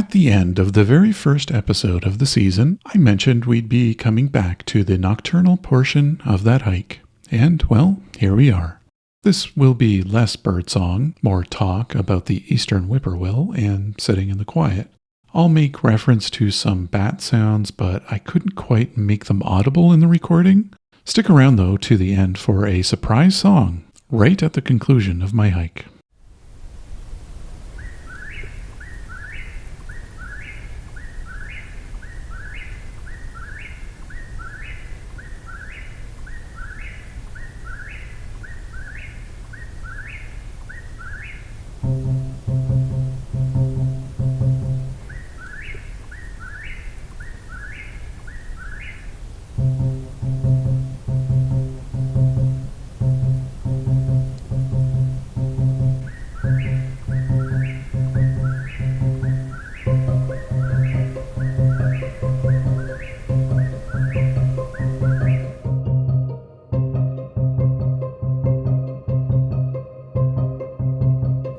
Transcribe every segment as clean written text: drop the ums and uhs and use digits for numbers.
At the end of the very first episode of the season, I mentioned we'd be coming back to the nocturnal portion of that hike. And, well, here we are. This will be less birdsong, more talk about the eastern whippoorwill and sitting in the quiet. I'll make reference to some bat sounds, but I couldn't quite make them audible in the recording. Stick around, though, to the end for a surprise song, right at the conclusion of my hike.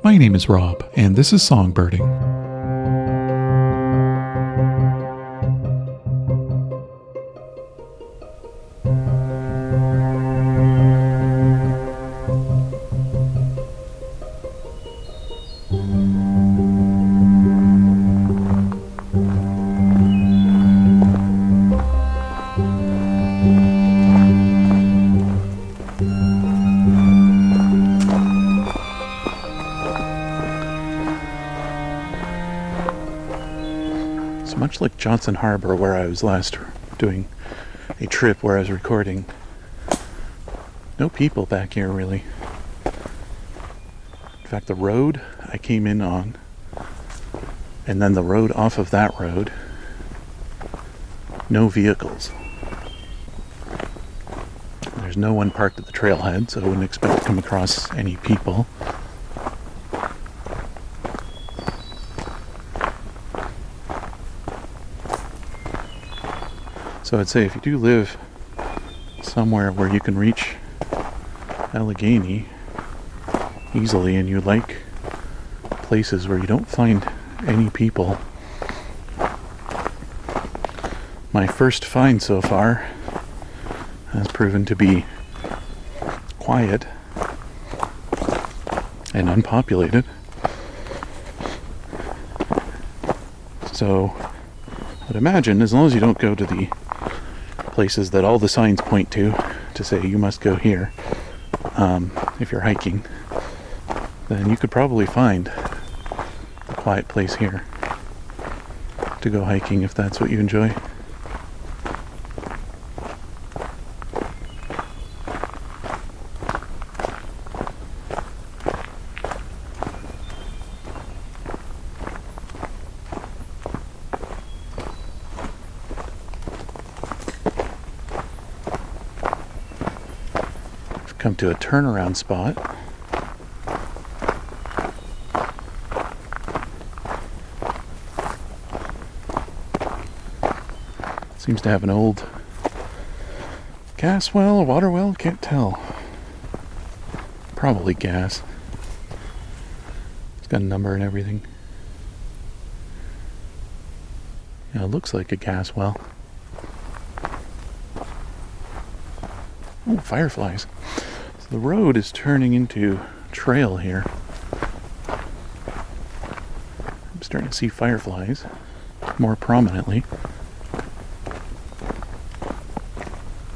My name is Rob, and this is Songbirding. Much like Johnson Harbor, where I was last doing a trip where I was recording, no people back here really. In fact, the road I came in on, and then the road off of that road, no vehicles. There's no one parked at the trailhead, so I wouldn't expect to come across any people. So I'd say if you do live somewhere where you can reach Allegheny easily and you like places where you don't find any people, my first find so far has proven to be quiet and unpopulated. So I'd imagine as long as you don't go to the places that all the signs point to say you must go here, if you're hiking, then you could probably find a quiet place here to go hiking if that's what you enjoy. Come to a turnaround spot. Seems to have an old gas well or water well, can't tell. Probably gas. It's got a number and everything. Yeah, it looks like a gas well. Oh, fireflies. The road is turning into trail here. I'm starting to see fireflies more prominently.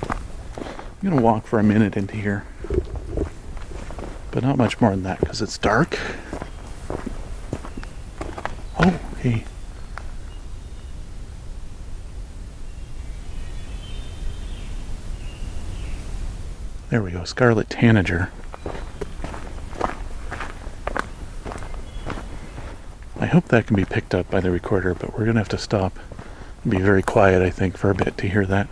I'm going to walk for a minute into here, but not much more than that because it's dark. Oh, hey. There we go, scarlet tanager. I hope that can be picked up by the recorder, but we're going to have to stop and be very quiet, I think, for a bit to hear that.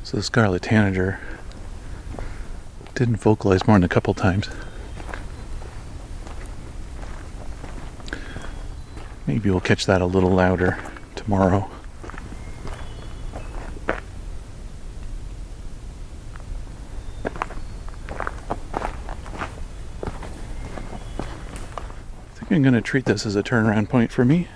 So the scarlet tanager didn't vocalize more than a couple times. Maybe we'll catch that a little louder tomorrow. I think I'm going to treat this as a turnaround point for me.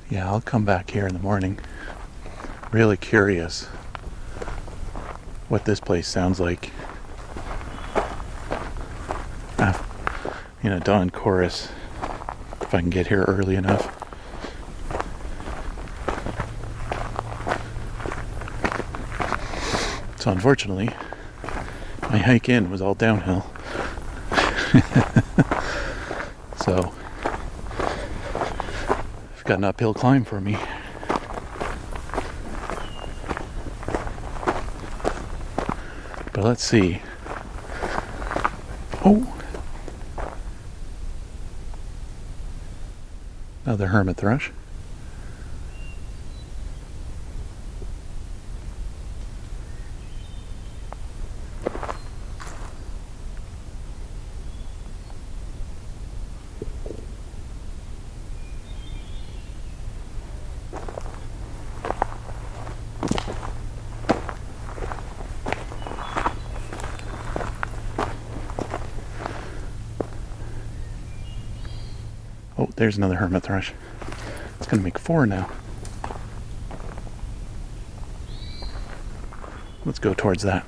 Yeah, I'll come back here in the morning. Really curious what this place sounds like. In a dawn chorus, if I can get here early enough. So unfortunately, my hike in was all downhill. So I've got an uphill climb for me. But let's see. Oh! Another hermit thrush. Oh, there's another hermit thrush. It's going to make 4 now. Let's go towards that.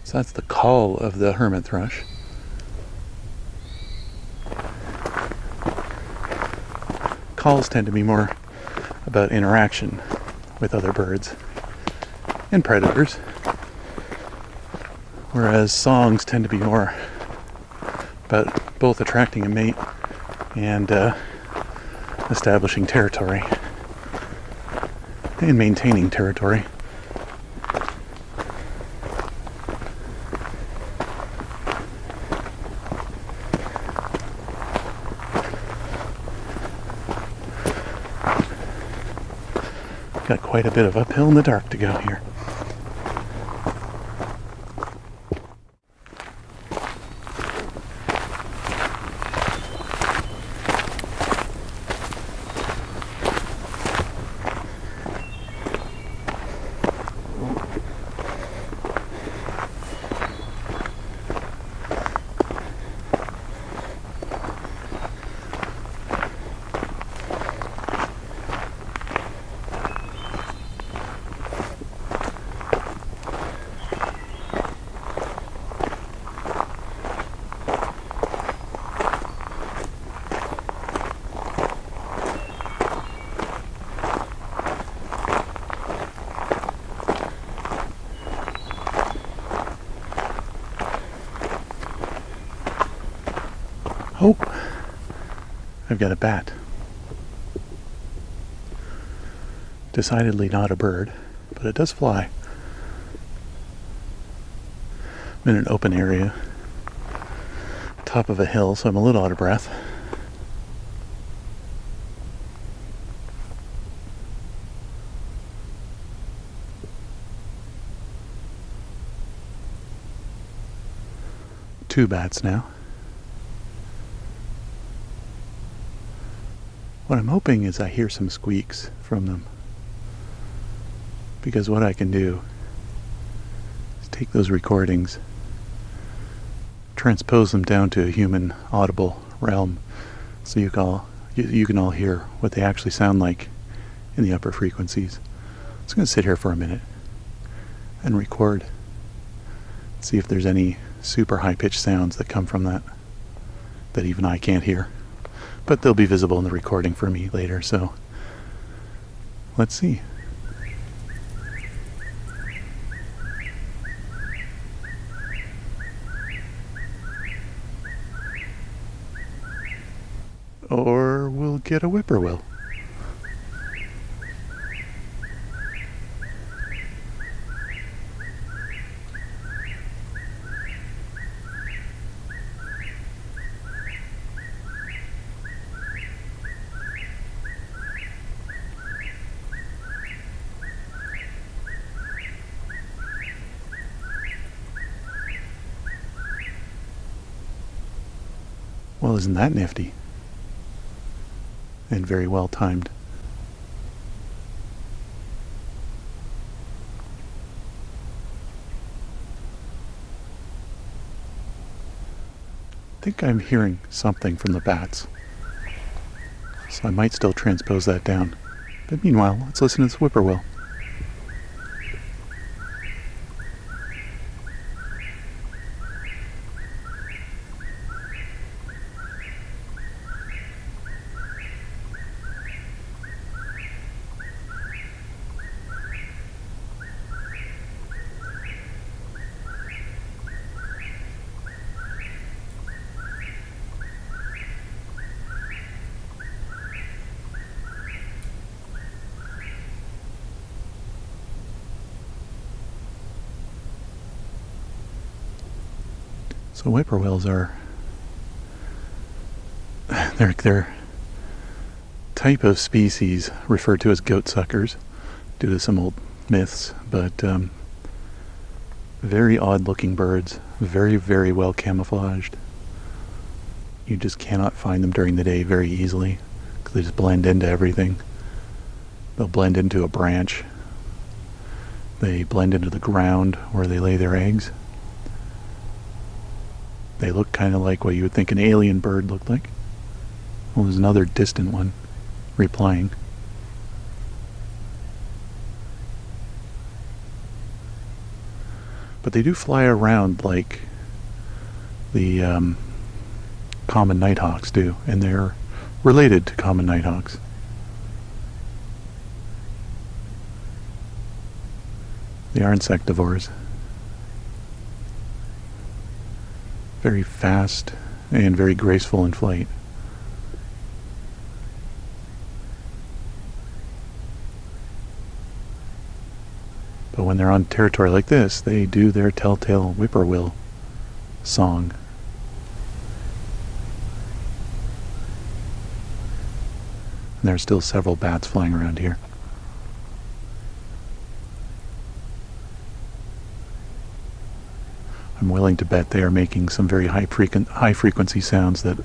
So that's the call of the hermit thrush. Calls tend to be more about interaction with other birds and predators, whereas songs tend to be more about both attracting a mate and establishing territory and maintaining territory. Got quite a bit of uphill in the dark to go here. I've got a bat. Decidedly not a bird, but it does fly. I'm in an open area, top of a hill, so I'm a little out of breath. Two bats now. What I'm hoping is I hear some squeaks from them, because what I can do is take those recordings, transpose them down to a human audible realm, so you can all hear what they actually sound like in the upper frequencies. I'm just going to sit here for a minute and record, see if there's any super high-pitched sounds that come from that even I can't hear. But they'll be visible in the recording for me later, so let's see. Or we'll get a whippoorwill. Well, isn't that nifty? And very well timed. I think I'm hearing something from the bats, so I might still transpose that down. But meanwhile, let's listen to this whippoorwill. So whippoorwills are their type of species referred to as goat suckers due to some old myths, but very odd looking birds, very, very well camouflaged. You just cannot find them during the day very easily because they just blend into everything. They'll blend into a branch. They blend into the ground where they lay their eggs. They look kind of like what you would think an alien bird looked like. Well, there's another distant one replying. But they do fly around like the common nighthawks do, and they're related to common nighthawks. They are insectivores. Very fast and very graceful in flight. But when they're on territory like this, they do their telltale whippoorwill song. And there are still several bats flying around here. I'm willing to bet they are making some very high frequency sounds that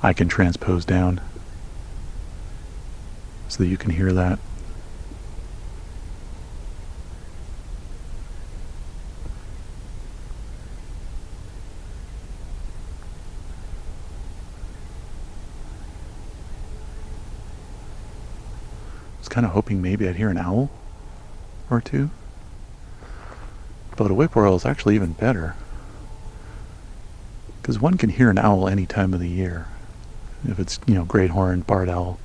I can transpose down so that you can hear that. I was kind of hoping maybe I'd hear an owl or two. But a whippoorwill is actually even better, because one can hear an owl any time of the year. If it's, great horn, barred owl,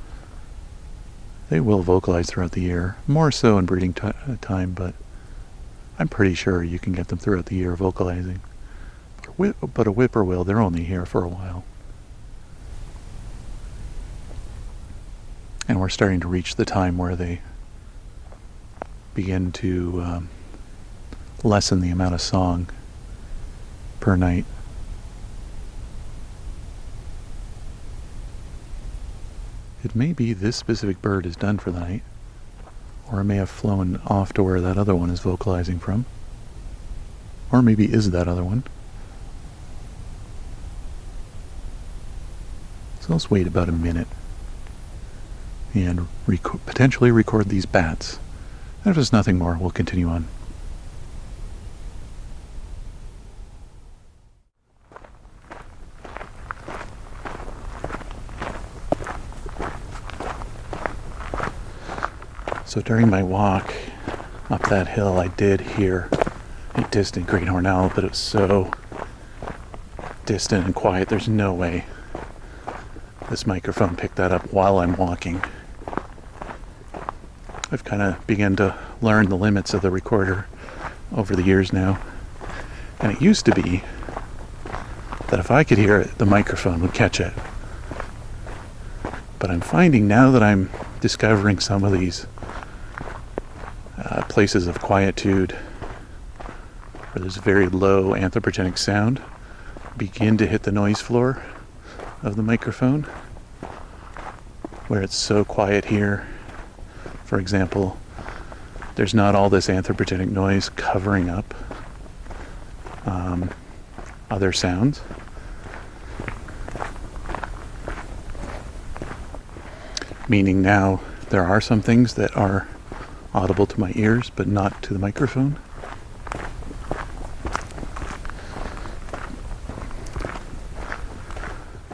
they will vocalize throughout the year, more so in breeding time, but I'm pretty sure you can get them throughout the year vocalizing. But a whippoorwill, they're only here for a while. And we're starting to reach the time where they begin to lessen the amount of song per night. It may be this specific bird is done for the night, or it may have flown off to where that other one is vocalizing from, or maybe is that other one. So let's wait about a minute and potentially record these bats. And if there's nothing more, we'll continue on. So during my walk up that hill, I did hear a distant great horned owl, but it was so distant and quiet, there's no way this microphone picked that up while I'm walking. I've kind of begun to learn the limits of the recorder over the years now. And it used to be that if I could hear it, the microphone would catch it. But I'm finding now that I'm discovering some of these places of quietude where there's very low anthropogenic sound begin to hit the noise floor of the microphone, where it's so quiet here. For example, there's not all this anthropogenic noise covering up other sounds. Meaning now there are some things that are audible to my ears, but not to the microphone.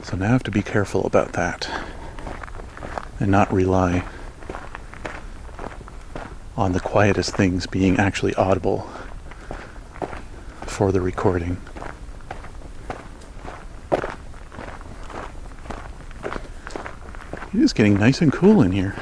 So now I have to be careful about that and not rely on the quietest things being actually audible for the recording. It is getting nice and cool in here.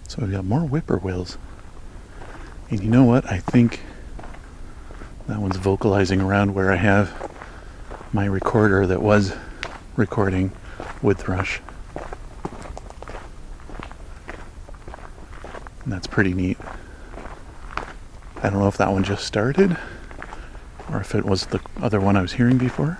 So we've got more whippoorwills. And you know what? I think that one's vocalizing around where I have my recorder that was recording wood thrush. And that's pretty neat. I don't know if that one just started or if it was the other one I was hearing before.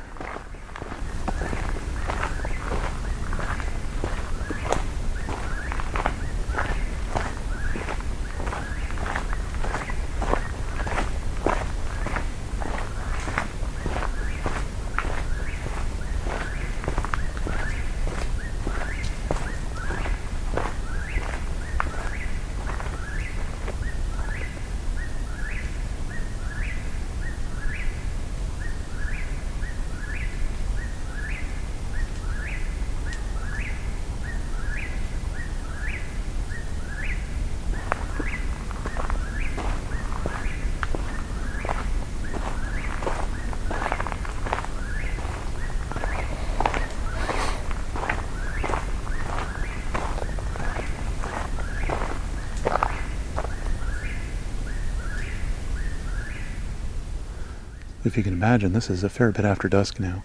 If you can imagine, this is a fair bit after dusk now.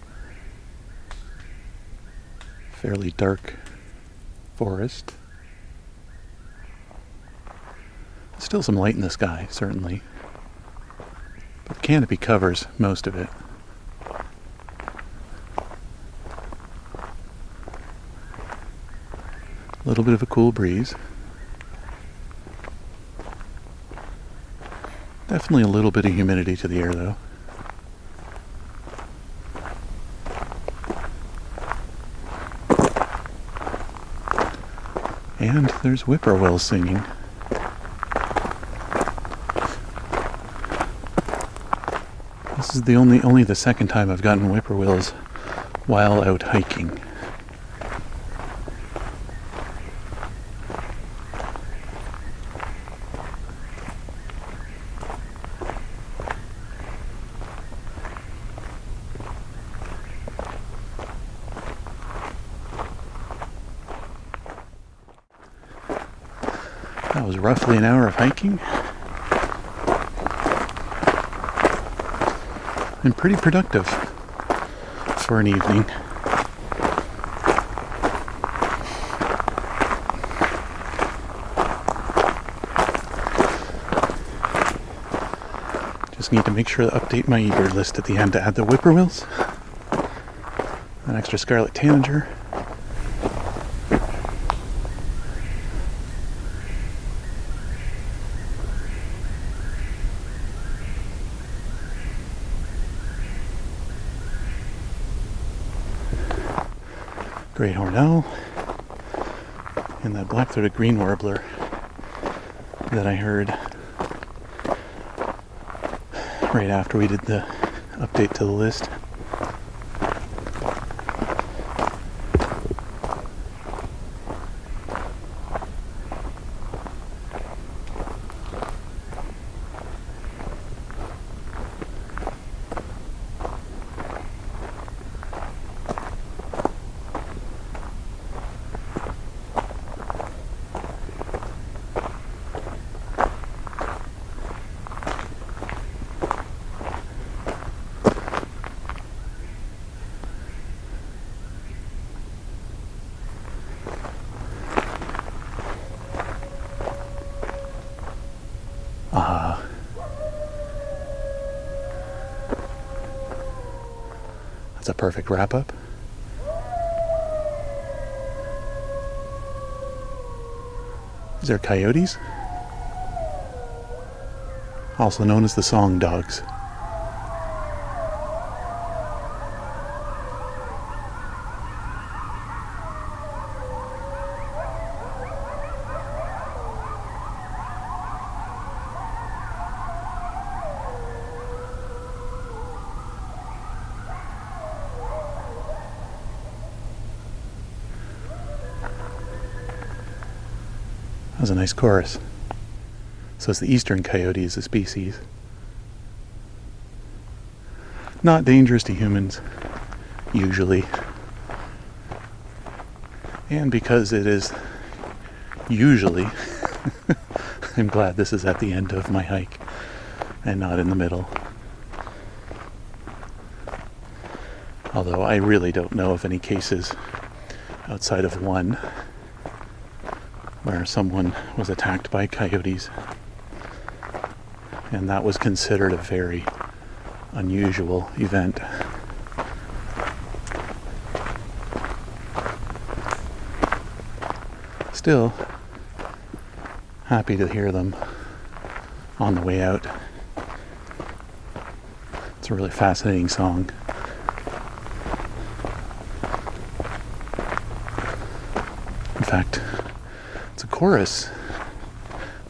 Fairly dark forest. Still some light in the sky, certainly. But the canopy covers most of it. A little bit of a cool breeze. Definitely a little bit of humidity to the air, though. And there's whippoorwills singing. This is only the second time I've gotten whippoorwills while out hiking. That was roughly an hour of hiking. And pretty productive for an evening. Just need to make sure to update my eBird list at the end to add the whippoorwills, an extra scarlet tanager, great horned owl, and that black-throated green warbler that I heard right after we did the update to the list. That's a perfect wrap-up. These are coyotes, also known as the song dogs. That was a nice chorus. So it's the eastern coyote is the species. Not dangerous to humans, usually. And because it is usually, I'm glad this is at the end of my hike and not in the middle. Although I really don't know of any cases outside of one where someone was attacked by coyotes, and that was considered a very unusual event. Still, happy to hear them on the way out. It's a really fascinating song. In fact, it's a chorus,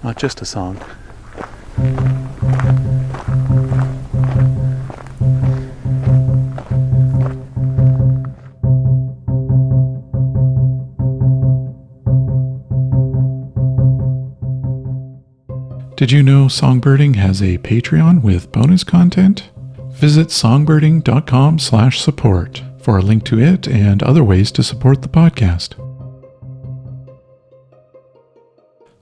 not just a song. Did you know Songbirding has a Patreon with bonus content? Visit songbirding.com/support for a link to it and other ways to support the podcast.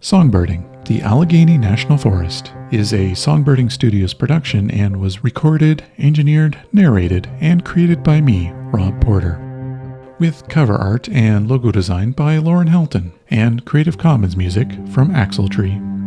Songbirding, the Allegheny National Forest, is a Songbirding Studios production and was recorded, engineered, narrated, and created by me, Rob Porter. with cover art and logo design by Lauren Helton, and Creative Commons music from Axeltree.